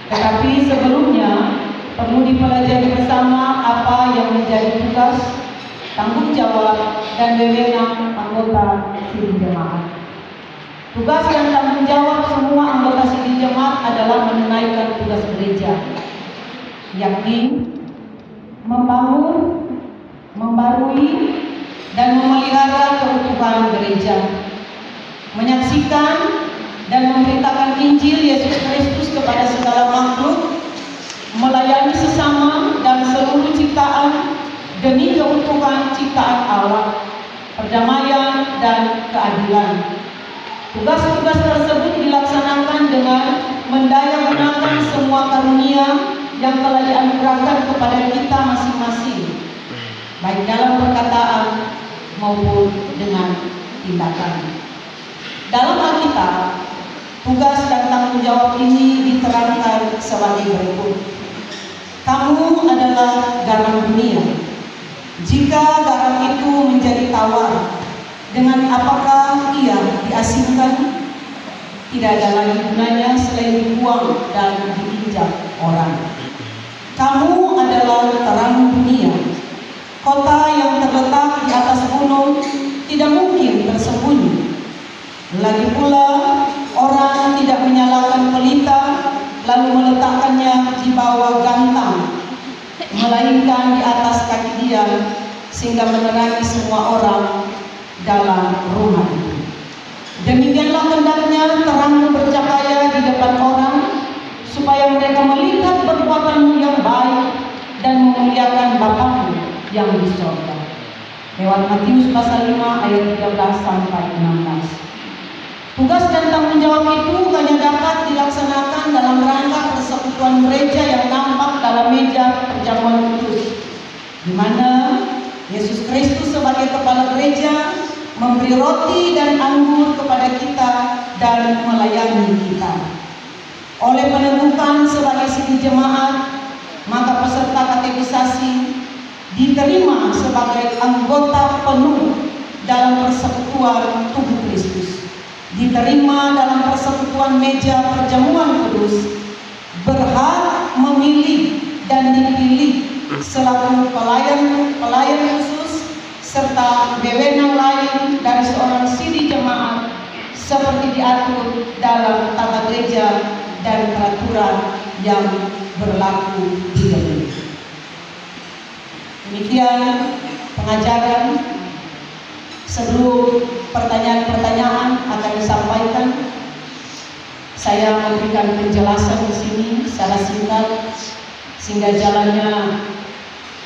Tetapi sebelumnya perlu dipelajari bersama apa yang menjadi tugas, tanggung jawab, dan wewenang anggota sidang jemaat. Tugas dan tanggung jawab semua anggota sidang jemaat adalah menunaikan tugas gereja, yakni membangun, membarui, dan memelihara keutuhan gereja, menyaksikan dan memberitakan Injil Yesus Kristus kepada segala makhluk, melayani sesama dan seluruh ciptaan demi keutuhan ciptaan Allah, perdamaian dan keadilan. Tugas-tugas tersebut dilaksanakan dengan mendayagunakan semua karunia yang telah dianugerahkan kepada kita masing-masing, baik dalam perkataan maupun dengan tindakan. Dalam Alkitab, tugas dan tanggung jawab ini diterangkan sebagai berikut. Kamu adalah garam dunia. Jika garam itu menjadi tawar, dengan apakah ia diasinkan? Tidak ada lagi gunanya selain dibuang dan diinjak orang. Kamu adalah terang dunia. Kota yang terletak di atas gunung tidak mungkin tersembunyi. Lagi pula, orang tidak menyalakan pelita lalu meletakkannya di bawah gantang, melainkan di atas kaki dia, sehingga menerangi semua orang dalam rumah itu. Demikianlah hendaknya terang bercahaya di depan orang, supaya mereka melihat perbuatanmu yang baik dan memuliakan Bapamu yang di sorga. Lewat Matius pasal 5 ayat 13 sampai 16. Tugas dan tanggung jawab itu hanya dapat dilaksanakan dalam rangka persekutuan gereja yang nampak dalam meja perjamuan kudus, di mana Yesus Kristus sebagai kepala gereja memberi roti dan anggur kepada kita dan melayani kita. Oleh peneguhan sebagai sidang jemaat, maka peserta katekisasi diterima sebagai anggota penuh dalam persekutuan tubuh Kristus, diterima dalam persekutuan meja perjamuan kudus, berhak memilih dan dipilih selaku pelayan khusus, serta wewenang lain dari seorang sidang jemaat seperti diatur dalam tata gereja dan peraturan yang berlaku di gereja. Demikian pengajaran. Sebelum pertanyaan-pertanyaan akan disampaikan, saya memberikan penjelasan di sini secara singkat sehingga jalannya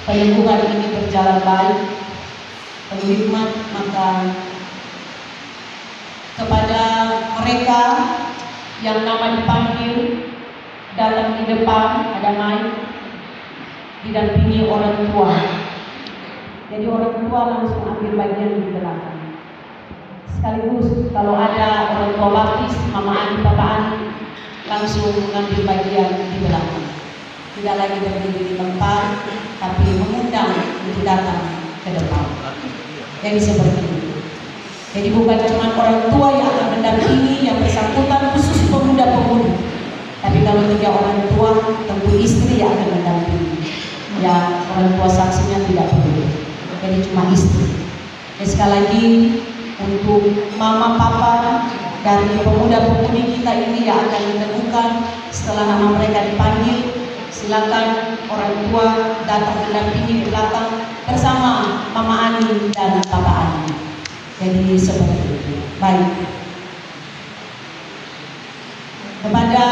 penyembuhan ini berjalan baik, penuh hikmat. Maka kepada mereka yang nama dipanggil datang di depan, ada mic, didampingi orang tua. Jadi orang tua langsung ambil bagian di belakang. Sekaligus kalau ada orang tua baptis, mama ani, papa ani, langsung mengambil bagian di belakang. Tidak lagi berdiri di tempat, tapi mengundang untuk datang ke depan. Jadi seperti itu. Jadi bukan cuma orang tua yang akan mendampingi yang bersangkutan, khusus pemuda-pemudi. Tapi kalau 3 orang tua, tentu istri yang akan mendampingi. Ya, orang tua saksinya tidak perlu. Jadi cuma istri. Sekali lagi untuk mama papa dari pemuda-pemudi kita ini yang akan ditemukan setelah nama mereka dipanggil, silakan orang tua datang mendampingi di belakang bersama mama Ani dan papa Ani. Jadi seperti itu. Baik. Kepada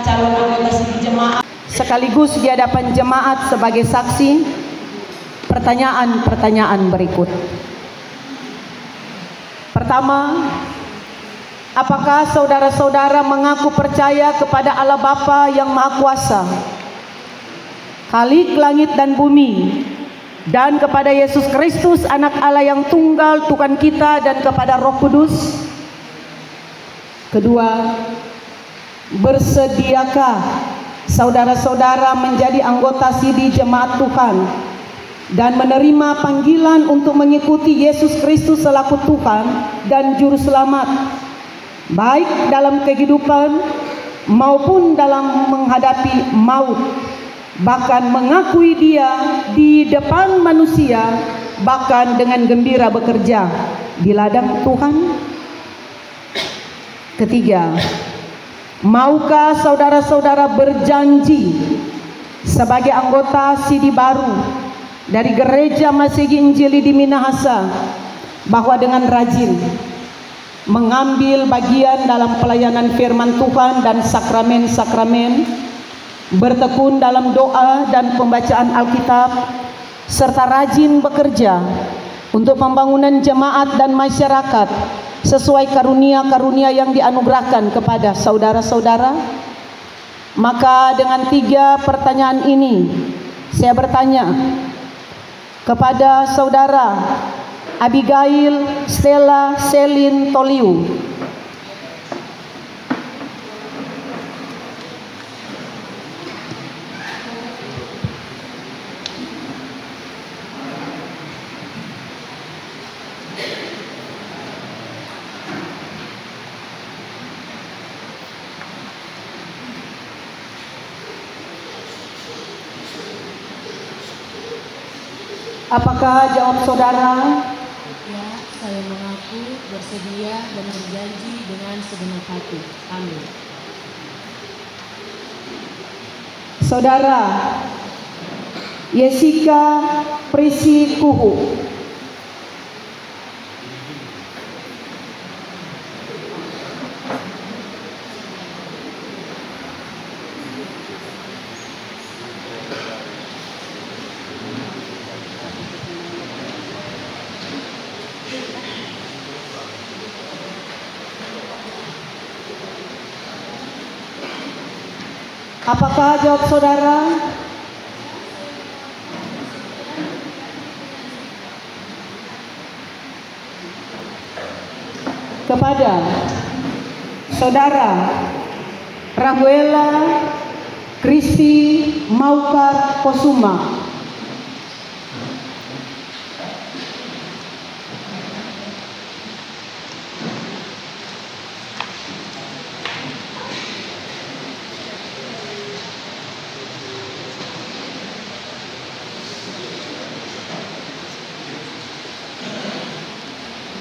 calon anggota sidang jemaat sekaligus di hadapan jemaat sebagai saksi, pertanyaan-pertanyaan berikut. Pertama, apakah saudara-saudara mengaku percaya kepada Allah Bapa yang Maha Kuasa, Khalik langit dan bumi, dan kepada Yesus Kristus anak Allah yang tunggal Tuhan kita, dan kepada Roh Kudus? Kedua, bersediakah saudara-saudara menjadi anggota sidang jemaat Tuhan dan menerima panggilan untuk mengikuti Yesus Kristus selaku Tuhan dan Juru Selamat, baik dalam kehidupan maupun dalam menghadapi maut, bahkan mengakui dia di depan manusia, bahkan dengan gembira bekerja di ladang Tuhan? Ketiga, maukah saudara-saudara berjanji sebagai anggota Sidi baru dari Gereja Masehi Injili di Minahasa bahwa dengan rajin mengambil bagian dalam pelayanan firman Tuhan dan sakramen-sakramen, bertekun dalam doa dan pembacaan Alkitab, serta rajin bekerja untuk pembangunan jemaat dan masyarakat sesuai karunia-karunia yang dianugerahkan kepada saudara-saudara? Maka dengan 3 pertanyaan ini saya bertanya kepada saudara Abigail Stella Selin Toliu, apakah jawab saudara? Ya, saya mengaku, bersedia, dan berjanji dengan segenap hati. Amin. Saudara Yesika Prisi Kuhu, apakah jawab saudara? Kepada saudara Rahuela Kristi Maukar Kosuma,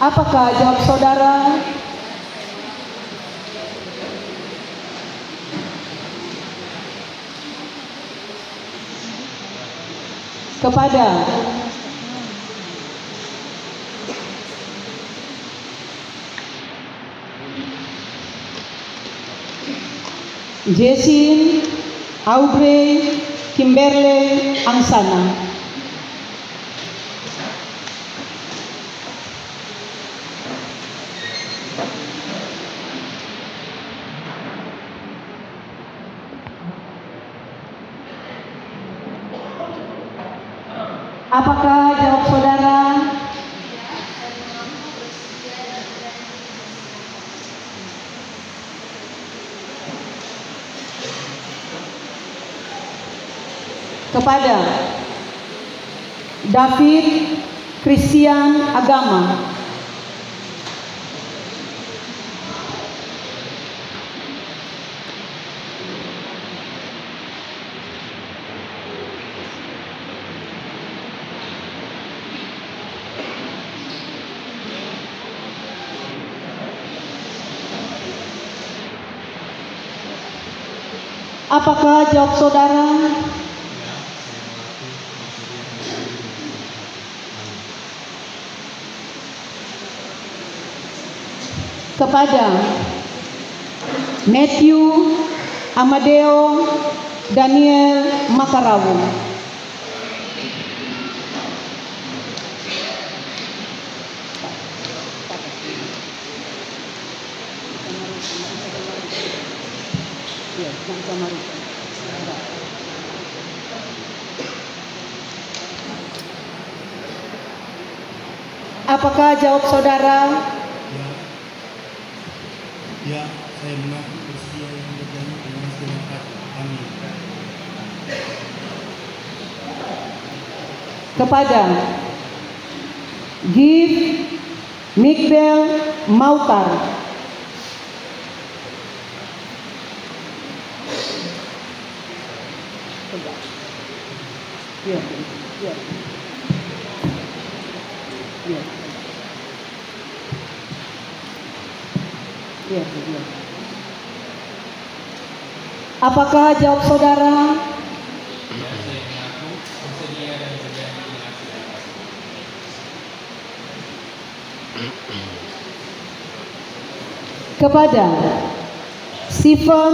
apakah jawab saudara? Kepada Jessin Aubrey Kimberly Angsana, apakah jawab saudara? Kepada David Christian Agama, apakah jawab saudara? Kepada Matthew Amadeo Daniel Makarawu, apakah jawab saudara? Ya, saya mengaku bersedia yang berjanji dengan segenap hati. Amin. Kepada Giv Mikbel Maukar, Tegak. Biar. Biar. Biar. Biar. Biar. Apakah jawab saudara? Kepada Stephen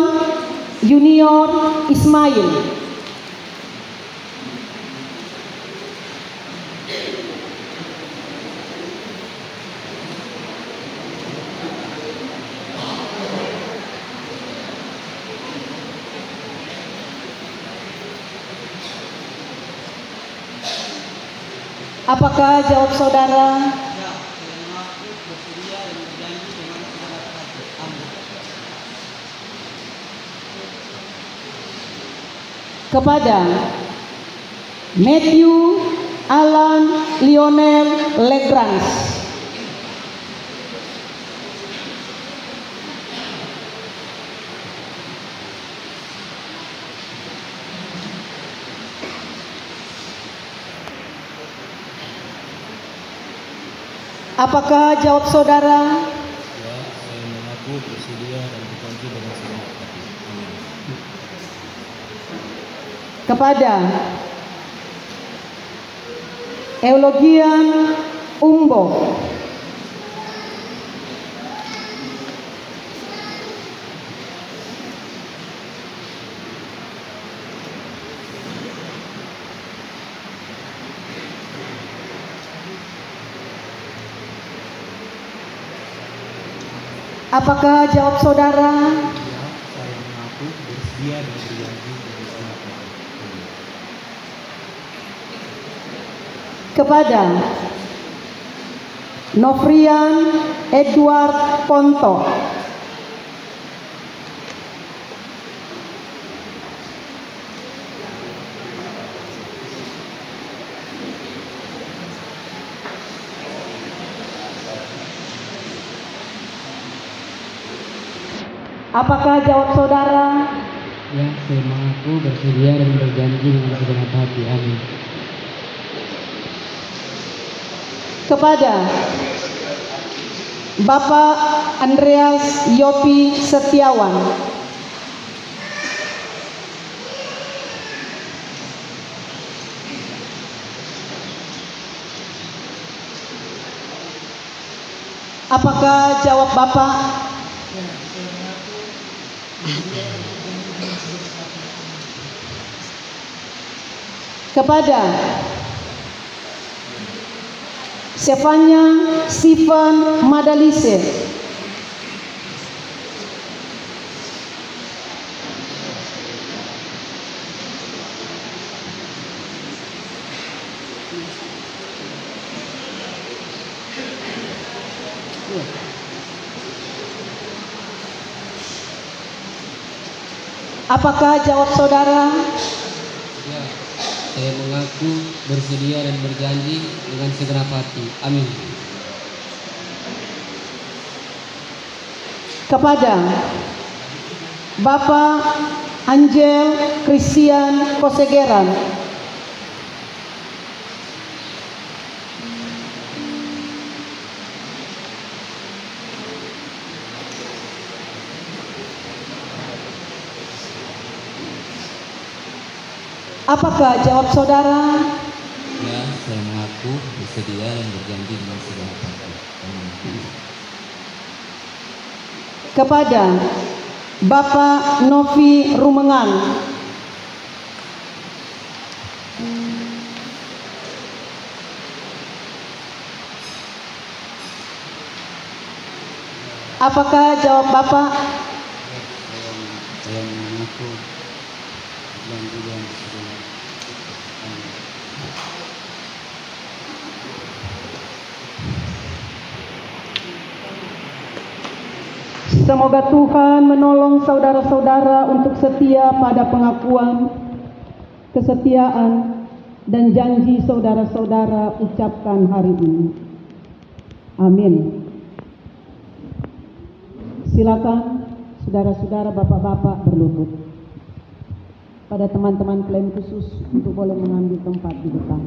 Junior Ismail, apakah jawab saudara? Kepada Matthew Alan Lionel Legrand, apakah jawab saudara? Ya, saya mengaku bersedia dan berjanji dengan segenap hati. Amin. Kepada Eulogian Umbo, apakah jawab saudara? Ya, saya mengaku bersedia dan berjanji dengan segenap hati. Amin. Kepada Novrian Edward Ponto, apakah jawab saudara? Ya, saya mengaku bersedia dan berjanji dengan segenap hati. Amin. Kepada Bapak Andreas Yopi Setiawan, apakah jawab Bapak? Kepada Stefania Stephen Madalise, apakah jawab saudara? Ya, saya mengaku bersedia dan berjanji dengan segenap hati. Amin. Kepada Bapak Angel Christian Kosegeran, apakah jawab saudara? Ya, saya mengaku bersedia dan berjanji dengan segenap hati. Amin. Kepada Bapak Novi Rumengan, apakah jawab Bapak? Saya mengaku berjanji dengan segenap hati. Amin. Semoga Tuhan menolong saudara-saudara untuk setia pada pengakuan, kesetiaan, dan janji saudara-saudara ucapkan hari ini. Amin. Silakan saudara-saudara, bapak-bapak berlutut. pada teman-teman klaim khusus untuk boleh mengambil tempat di depan.